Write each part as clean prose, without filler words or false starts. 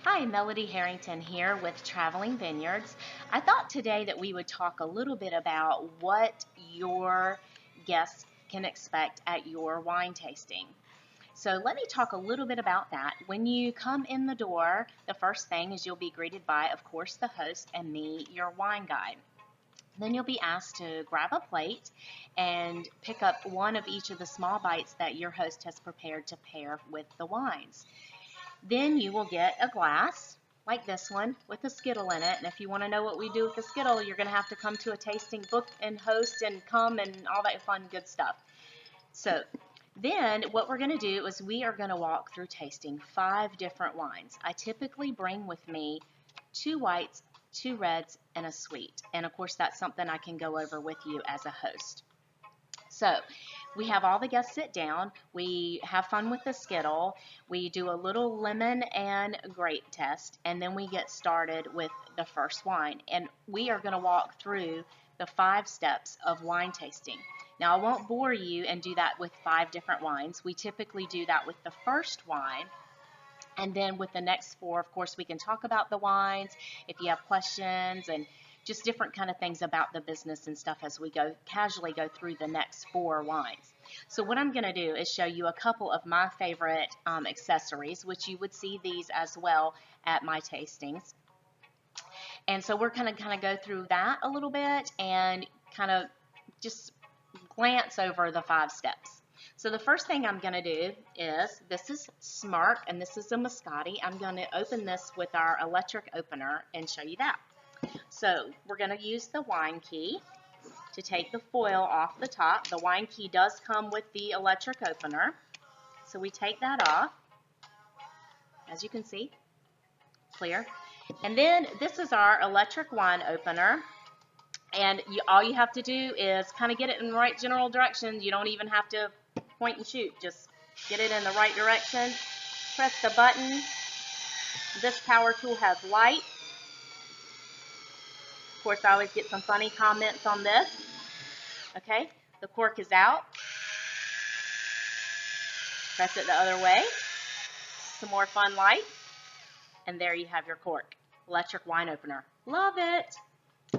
Hi, Melody Harrington here with Traveling Vineyards. I thought today that we would talk a little bit about what your guests can expect at your wine tasting. So let me talk a little bit about that. When you come in the door, the first thing is you'll be greeted by, of course, the host and me, your wine guide. Then you'll be asked to grab a plate and pick up one of each of the small bites that your host has prepared to pair with the wines. Then you will get a glass like this one with a Skittle in it. And if you want to know what we do with the Skittle, you're going to have to come to a tasting, book and host and come and all that fun good stuff. So then what we're going to do is we are going to walk through tasting 5 different wines. I typically bring with me 2 whites, 2 reds, and a sweet. And of course that's something I can go over with you as a host. So we have all the guests sit down, we have fun with the Skittle, we do a little lemon and grape test, and then we get started with the first wine. And we are going to walk through the 5 steps of wine tasting. Now I won't bore you and do that with 5 different wines. We typically do that with the first wine. And then with the next 4, of course, we can talk about the wines if you have questions and just different kind of things about the business and stuff as we casually go through the next 4 wines. So what I'm going to do is show you a couple of my favorite accessories, which you would see these as well at my tastings. And so we're going to kind of go through that a little bit and kind of just glance over the 5 steps. So the first thing I'm going to do is, this is Smirk and this is a Moscati. I'm going to open this with our electric opener and show you that. So we're going to use the wine key to take the foil off the top. The wine key does come with the electric opener. So we take that off. As you can see, clear. And then this is our electric wine opener. And all you have to do is kind of get it in the right general direction. You don't even have to point and shoot. Just get it in the right direction. Press the button. This power tool has light. Of course, I always get some funny comments on this. Okay, the cork is out. Press it the other way. Some more fun light. And there you have your cork. Electric wine opener. Love it.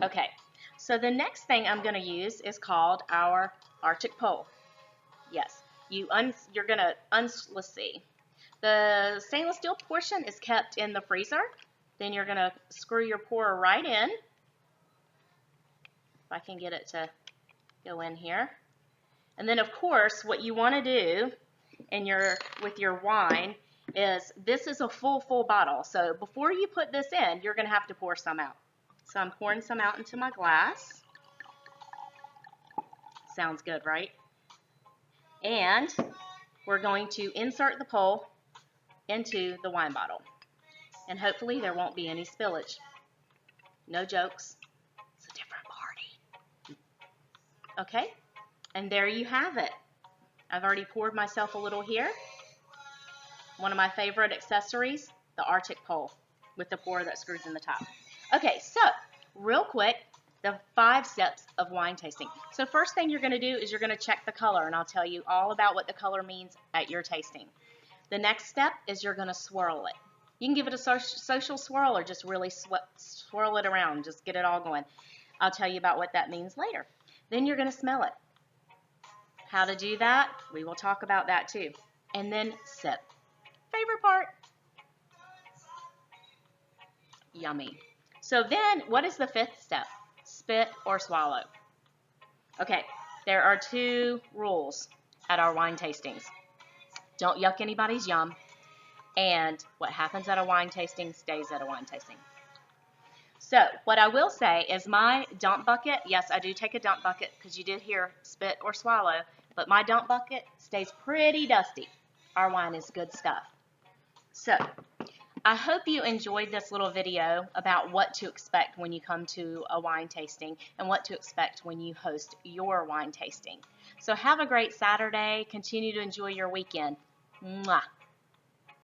Okay, so the next thing I'm going to use is called our Arctic pole. Yes, you're going to, let's see. The stainless steel portion is kept in the freezer. Then you're going to screw your pour right in. If I can get it to go in here. And then of course what you want to do with your wine is, this is a full bottle. So before you put this in, you're going to have to pour some out. So I'm pouring some out into my glass. Sounds good, right? And we're going to insert the pole into the wine bottle. And hopefully there won't be any spillage. No jokes. It's a different party. Okay, and there you have it. I've already poured myself a little here. One of my favorite accessories, the Arctic pole with the pour that screws in the top. Okay, so real quick, the 5 steps of wine tasting. So first thing you're going to do is you're going to check the color, and I'll tell you all about what the color means at your tasting. The next step is you're going to swirl it. You can give it a social swirl or just really swirl it around. Just get it all going. I'll tell you about what that means later. Then you're going to smell it. How to do that, we will talk about that too. And then sip. Favorite part. Yummy. So then, what is the 5th step? Spit or swallow. Okay, there are 2 rules at our wine tastings. Don't yuck anybody's yum. And what happens at a wine tasting stays at a wine tasting. So what I will say is my dump bucket, yes, I do take a dump bucket because you did hear spit or swallow, but my dump bucket stays pretty dusty. Our wine is good stuff. So I hope you enjoyed this little video about what to expect when you come to a wine tasting and what to expect when you host your wine tasting. So have a great Saturday. Continue to enjoy your weekend. Mwah.